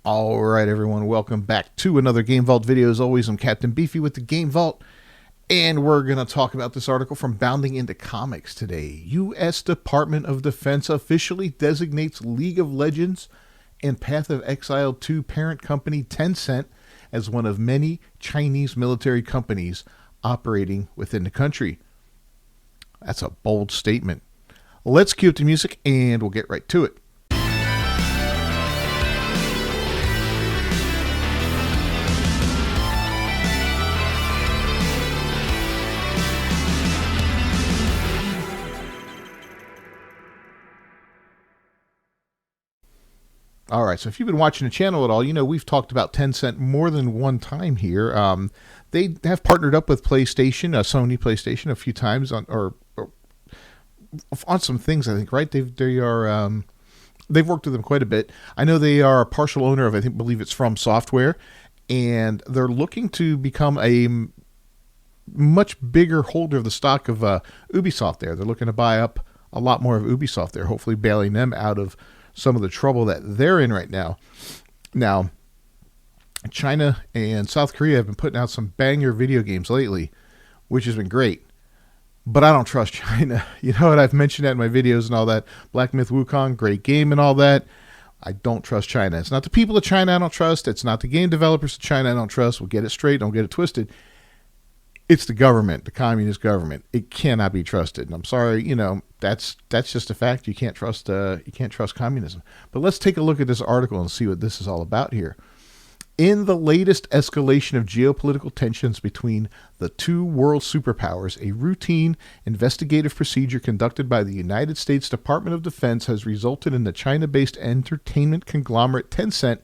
All right, everyone, welcome back to another Game Vault video. As always, I'm Captain Beefy with the Game Vault, and we're going to talk about this article from Bounding into Comics today. U.S. Department of Defense officially designates League of Legends and Path of Exile 2 parent company Tencent as one of many Chinese military companies operating within the country. That's a bold statement. Let's cue up the music, and we'll get right to it. All right, so if you've been watching the channel at all, you know we've talked about Tencent more than one time here. They have partnered up with PlayStation, Sony PlayStation, a few times or on some things. I think, right? They've worked with them quite a bit. I know they are a partial owner of, I believe it's From Software, and they're looking to become a much bigger holder of the stock of Ubisoft. They're looking to buy up a lot more of Ubisoft there, hopefully bailing them out of some of the trouble that they're in right now. Now, China and South Korea have been putting out some banger video games lately, which has been great. But I don't trust China. You know what? I've mentioned that in my videos and all that. Black Myth Wukong, great game and all that. I don't trust China. It's not the people of China I don't trust. It's not the game developers of China I don't trust. We'll get it straight. Don't get it twisted. It's the government, the communist government. It cannot be trusted. And I'm sorry, that's just a fact. You can't trust communism. But let's take a look at this article and see what this is all about here. In the latest escalation of geopolitical tensions between the two world superpowers, a routine investigative procedure conducted by the United States Department of Defense has resulted in the China-based entertainment conglomerate Tencent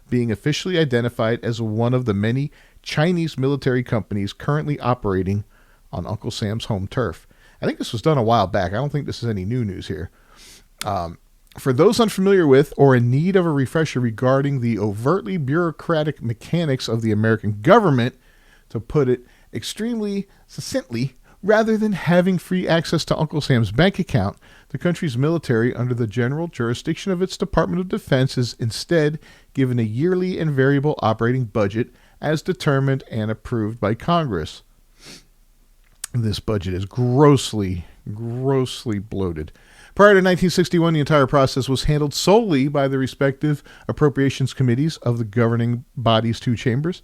being officially identified as one of the many Chinese military companies currently operating on Uncle Sam's home turf. I think this was done a while back. I don't think this is any new news here. For those unfamiliar with or in need of a refresher regarding the overtly bureaucratic mechanics of the American government, to put it extremely succinctly, rather than having free access to Uncle Sam's bank account, the country's military, under the general jurisdiction of its Department of Defense, is instead given a yearly and variable operating budget as determined and approved by Congress. This budget is grossly bloated. Prior to 1961, the entire process was handled solely by the respective appropriations committees of the governing body's two chambers,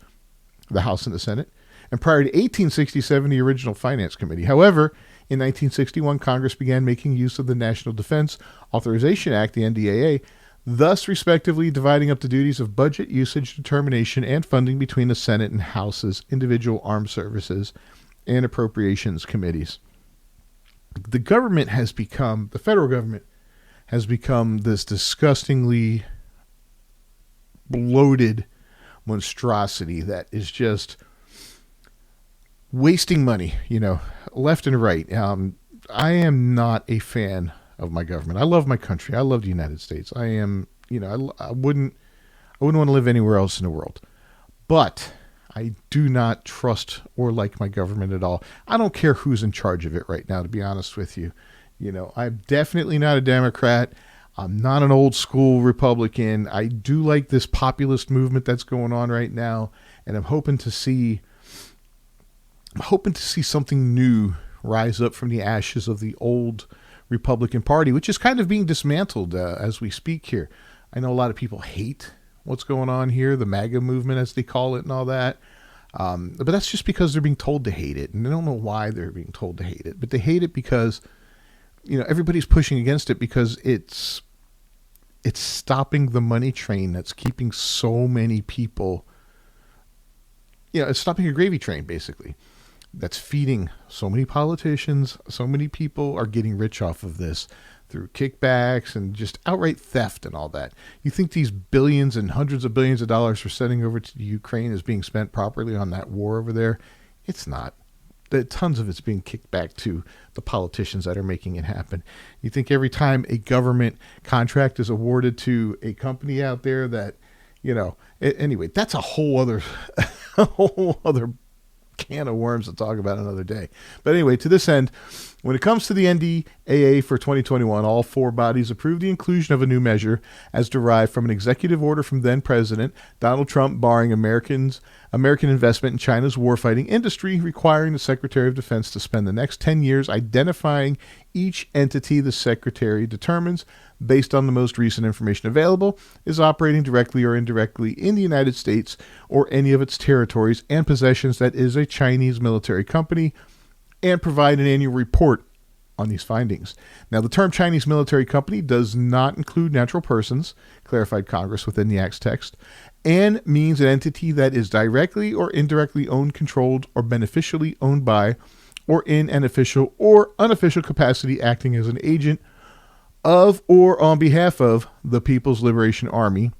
the House and the Senate, and prior to 1867, the original Finance Committee. However, in 1961, Congress began making use of the National Defense Authorization Act, the NDAA, thus respectively dividing up the duties of budget usage determination and funding between the Senate and House's individual armed services and appropriations committees. The federal government has become this disgustingly bloated monstrosity that is just wasting money, left and right. I am not a fan of my government. I love my country. I love the United States. I am, I wouldn't want to live anywhere else in the world. But I do not trust or like my government at all. I don't care who's in charge of it right now, to be honest with you. I'm definitely not a Democrat. I'm not an old school Republican. I do like this populist movement that's going on right now, and I'm hoping to see something new rise up from the ashes of the old Republican Party, which is kind of being dismantled as we speak here. I know a lot of people hate what's going on here, the MAGA movement, as they call it, and all that. But that's just because they're being told to hate it, and I don't know why they're being told to hate it. But they hate it because, everybody's pushing against it because it's stopping the money train that's keeping so many people. It's stopping a gravy train, basically, that's feeding so many politicians. So many people are getting rich off of this through kickbacks and just outright theft and all that. You think these billions and hundreds of billions of dollars we're sending over to Ukraine is being spent properly on that war over there? It's not. Tons of it's being kicked back to the politicians that are making it happen. You think every time a government contract is awarded to a company out there that, anyway, that's a whole other can of worms to talk about another day. But anyway, to this end, When it comes to the NDAA for 2021, all four bodies approved the inclusion of a new measure as derived from an executive order from then President Donald Trump barring American investment in China's warfighting industry, requiring the Secretary of Defense to spend the next 10 years identifying each entity the Secretary determines, based on the most recent information available, is operating directly or indirectly in the United States or any of its territories and possessions that is a Chinese military company, and provide an annual report on these findings. Now, the term Chinese military company does not include natural persons, clarified Congress within the Act's text, and means an entity that is directly or indirectly owned, controlled, or beneficially owned by, or in an official or unofficial capacity acting as an agent of or on behalf of the People's Liberation Army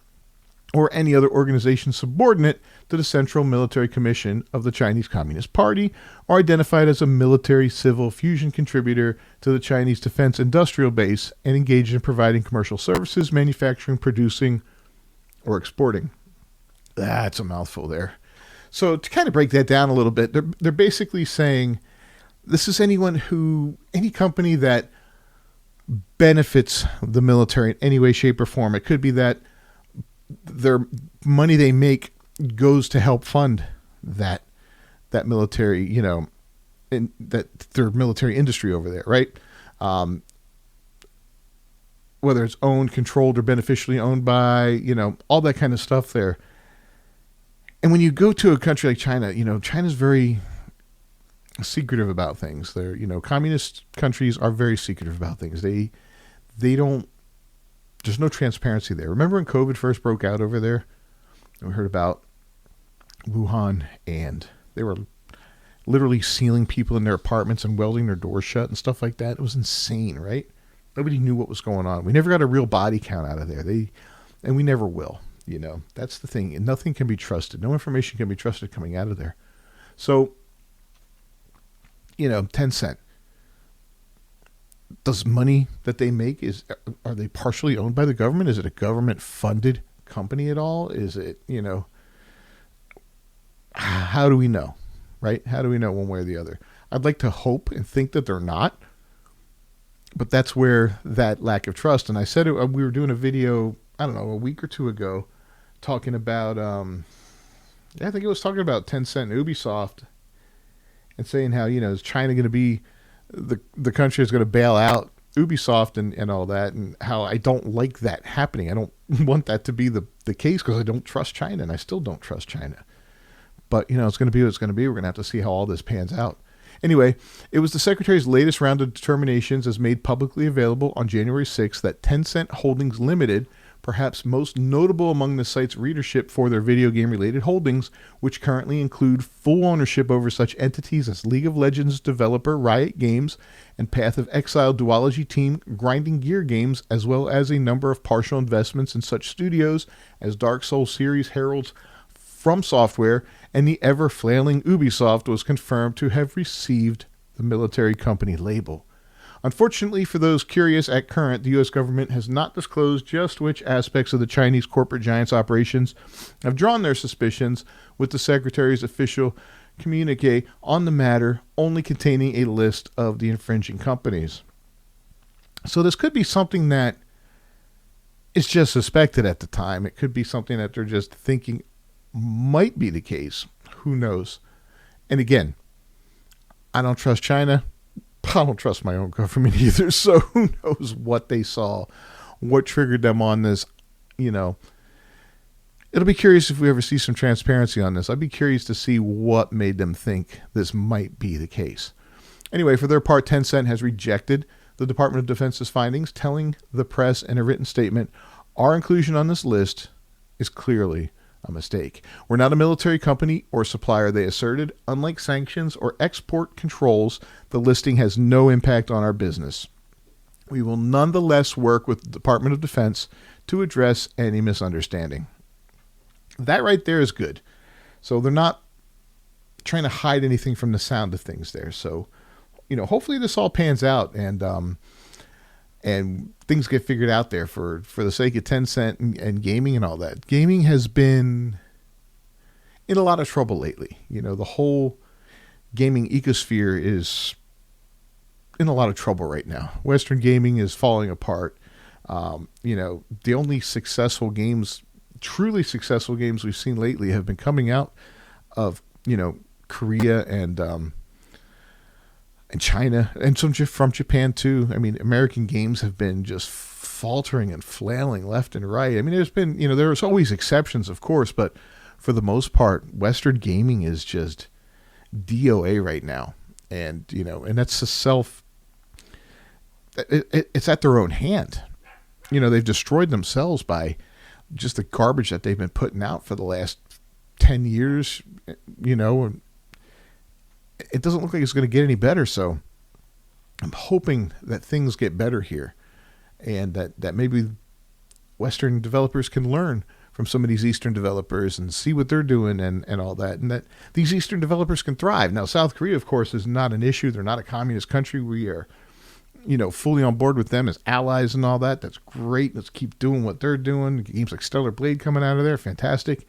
or any other organization subordinate to the Central Military Commission of the Chinese Communist Party, or identified as a military-civil fusion contributor to the Chinese defense industrial base and engaged in providing commercial services, manufacturing, producing, or exporting. That's a mouthful there. So to kind of break that down a little bit, they're basically saying this is any company that benefits the military in any way, shape, or form. It could be that their money they make goes to help fund that military, and that their military industry over there, right? Whether it's owned, controlled, or beneficially owned by, all that kind of stuff there. And when you go to a country like China, China's very secretive about things. They're, communist countries are very secretive about things. They don't. There's no transparency there. Remember when COVID first broke out over there? We heard about Wuhan, and they were literally sealing people in their apartments and welding their doors shut and stuff like that. It was insane, right? Nobody knew what was going on. We never got a real body count out of there. And we never will. That's the thing. And nothing can be trusted. No information can be trusted coming out of there. So, Tencent. Does money that they make, are they partially owned by the government? Is it a government funded company at all? Is it, how do we know, right? How do we know one way or the other? I'd like to hope and think that they're not, but that's where that lack of trust. And I said we were doing a video, I don't know, a week or two ago, talking about, I think it was talking about Tencent and Ubisoft, and saying how, is China going to be the country is going to bail out Ubisoft and all that, and how I don't like that happening. I don't want that to be the case because I don't trust China, and I still don't trust China. But, it's going to be what it's going to be. We're going to have to see how all this pans out. Anyway, it was the Secretary's latest round of determinations as made publicly available on January 6th that Tencent Holdings Limited, perhaps most notable among the site's readership for their video game-related holdings, which currently include full ownership over such entities as League of Legends developer Riot Games and Path of Exile duology team Grinding Gear Games, as well as a number of partial investments in such studios as Dark Souls series heralds From Software and the ever-flailing Ubisoft, was confirmed to have received the military company label. Unfortunately for those curious, at current, the U.S. government has not disclosed just which aspects of the Chinese corporate giant's operations have drawn their suspicions, with the Secretary's official communique on the matter only containing a list of the infringing companies. So this could be something that is just suspected at the time. It could be something that they're just thinking might be the case. Who knows? And again, I don't trust China. I don't trust my own government either. So who knows what they saw, what triggered them on this. It'll be curious if we ever see some transparency on this. I'd be curious to see what made them think this might be the case. Anyway, for their part, Tencent has rejected the Department of Defense's findings, telling the press in a written statement, our inclusion on this list is clearly a mistake. We're not a military company or supplier, they asserted. Unlike sanctions or export controls, the listing has no impact on our business. We will nonetheless work with the Department of Defense to address any misunderstanding. That right there is good. So they're not trying to hide anything from the sound of things there. So, hopefully this all pans out and things get figured out there for the sake of Tencent and gaming and all that. Gaming has been in a lot of trouble lately. The whole gaming ecosphere is in a lot of trouble right now. Western gaming is falling apart. The only successful games, truly successful games we've seen lately have been coming out of, Korea and China, and some from Japan too. I mean, American games have been just faltering and flailing left and right. I mean, there's been, there's always exceptions, of course, but for the most part, Western gaming is just DOA right now. And, and that's it's at their own hand. They've destroyed themselves by just the garbage that they've been putting out for the last 10 years, and it doesn't look like it's going to get any better. So I'm hoping that things get better here, and that maybe Western developers can learn from some of these Eastern developers and see what they're doing and all that, and that these Eastern developers can thrive. Now, South Korea, of course, is not an issue. They're not a communist country. We are, fully on board with them as allies and all that. That's great. Let's keep doing what they're doing. Games like Stellar Blade coming out of there, fantastic.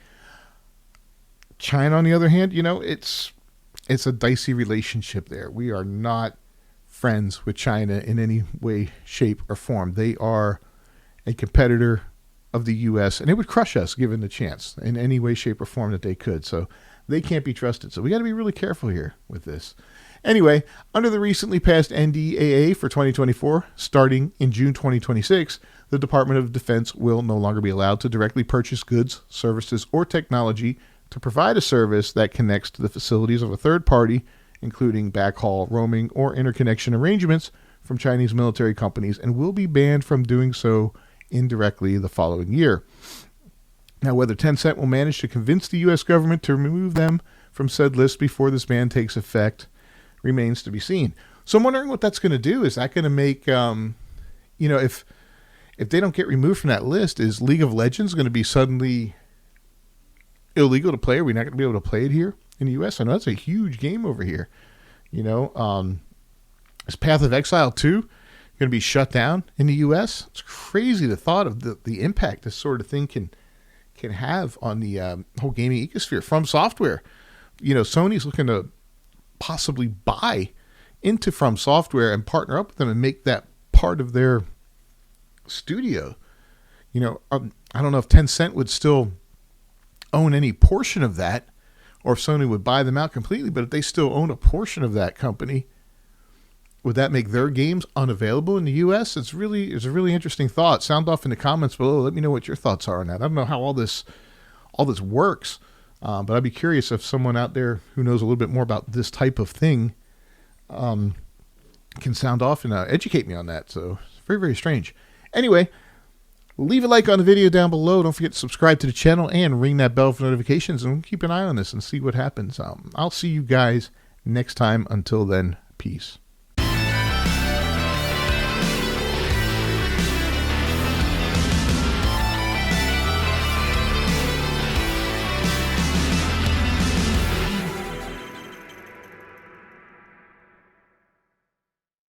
China, on the other hand, it's a dicey relationship there. We are not friends with China in any way, shape, or form. They are a competitor of the U.S., and it would crush us given the chance in any way, shape, or form that they could. So they can't be trusted. So we got to be really careful here with this. Anyway, under the recently passed NDAA for 2024, starting in June 2026, the Department of Defense will no longer be allowed to directly purchase goods, services, or technology to provide a service that connects to the facilities of a third party, including backhaul, roaming, or interconnection arrangements from Chinese military companies, and will be banned from doing so indirectly the following year. Now, whether Tencent will manage to convince the U.S. government to remove them from said list before this ban takes effect remains to be seen. So I'm wondering what that's going to do. Is that going to make, if they don't get removed from that list, is League of Legends going to be suddenly illegal to play? Are we not going to be able to play it here in the U.S.? I know that's a huge game over here. Is Path of Exile 2 going to be shut down in the U.S.? It's crazy the thought of the impact this sort of thing can have on the whole gaming ecosphere. From Software, Sony's looking to possibly buy into From Software and partner up with them and make that part of their studio. I don't know if Tencent would still own any portion of that, or if Sony would buy them out completely, but if they still own a portion of that company, would that make their games unavailable in the U.S.? It's a really interesting thought. Sound off in the comments below. Let me know what your thoughts are on that. I don't know how all this works, but I'd be curious if someone out there who knows a little bit more about this type of thing can sound off and educate me on that. So it's very, very strange. Anyway, leave a like on the video down below. Don't forget to subscribe to the channel and ring that bell for notifications, and we'll keep an eye on this and see what happens. I'll see you guys next time. Until then, peace.